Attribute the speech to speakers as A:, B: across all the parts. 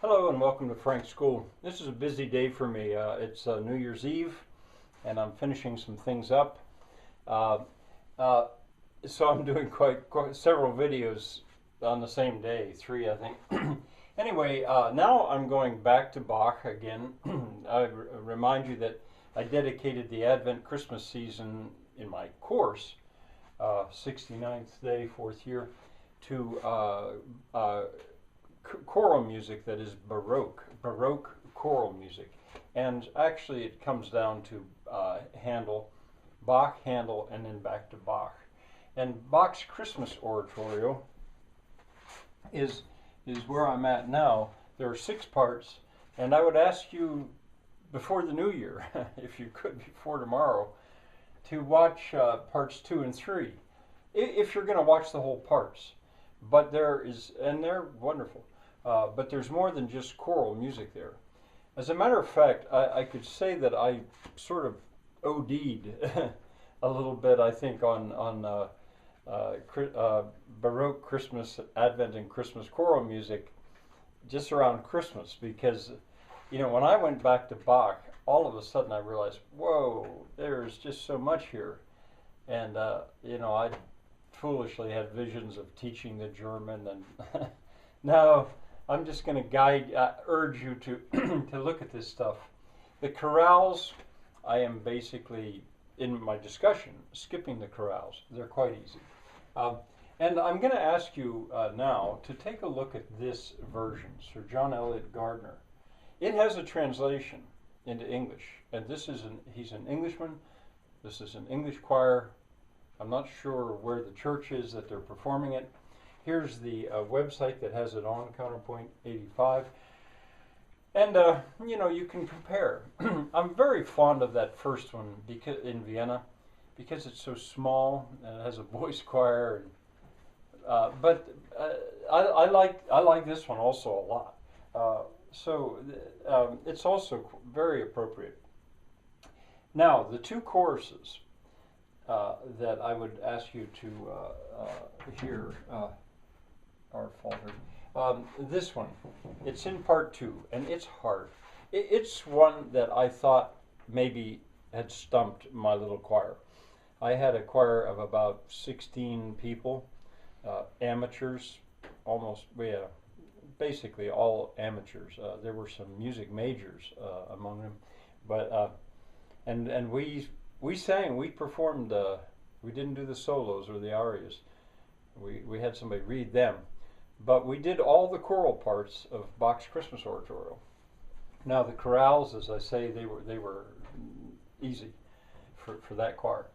A: Hello and welcome to Frank's School. This is a busy day for me. It's New Year's Eve and I'm finishing some things up. Uh, uh, so I'm doing quite several videos on the same day, 3 I think. Anyway, now I'm going back to Bach again. I remind you that I dedicated the Advent Christmas season in my course, 69th day, 4th year, to choral music that is Baroque choral music. And actually it comes down to Handel, Bach, Handel, and then back to Bach. And Bach's Christmas Oratorio is where I'm at now. There are 6 parts, and I would ask you before the new year, if you could before tomorrow, to watch parts 2 and 3, if you're going to watch the whole parts. But and they're wonderful, but there's more than just choral music there. As a matter of fact, I could say that I sort of OD'd a little bit, I think, on Baroque Christmas, Advent and Christmas choral music just around Christmas, because, you know, when I went back to Bach, all of a sudden I realized, whoa, there's just so much here. And, you know, I foolishly had visions of teaching the German, and now I'm just going to urge you to to look at this stuff. The chorales, I am basically, in my discussion, skipping the chorales. They're quite easy. And I'm going to ask you now to take a look at this version, Sir John Eliot Gardiner. It has a translation into English, and he's an Englishman. This is an English choir. I'm not sure where the church is that they're performing it. Here's the website that has it on, Counterpoint 85. And, you know, you can compare. I'm very fond of that first one in Vienna because it's so small and it has a voice choir. And, but I like this one also a lot. So it's also very appropriate. Now, the 2 choruses that I would ask you to hear are faltered. This one, it's in part 2, and it's hard. It's one that I thought maybe had stumped my little choir. I had a choir of about 16 people, amateurs, basically all amateurs. There were some music majors among them, but and we sang, we performed, we didn't do the solos or the arias. We had somebody read them. But we did all the choral parts of Bach's Christmas Oratorio. Now the chorales, as I say, they were easy for that choir,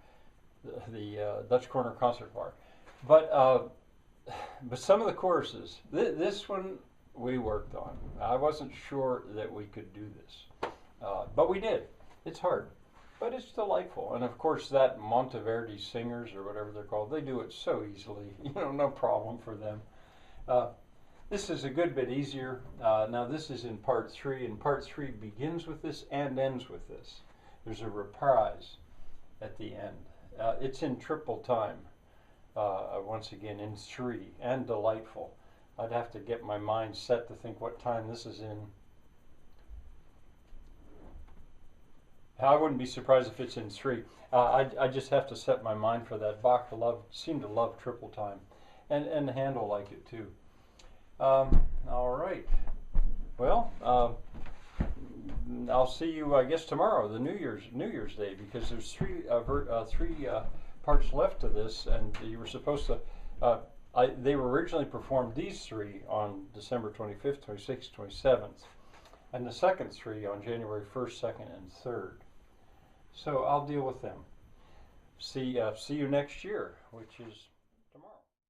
A: the Dutch Corner Concert Choir. But some of the choruses, this one we worked on. I wasn't sure that we could do this, but we did. It's hard, but it's delightful. And of course that Monteverdi singers, or whatever they're called, they do it so easily, you know, no problem for them. This is a good bit easier. Now this is in part 3, and part 3 begins with this and ends with this. There's a reprise at the end. It's in triple time, once again in 3, and delightful. I'd have to get my mind set to think what time this is in. I wouldn't be surprised if it's in 3. I just have to set my mind for that. Bach seemed to love triple time, and Handel liked it too. All right. Well, I'll see you, I guess, tomorrow, the New Year's Day, because there's 3 parts left to this, and you were supposed to. They were originally performed, these 3, on December 25th, 26th, 27th, and the second 3 on January 1st, 2nd, and 3rd. So I'll deal with them. See you next year, which is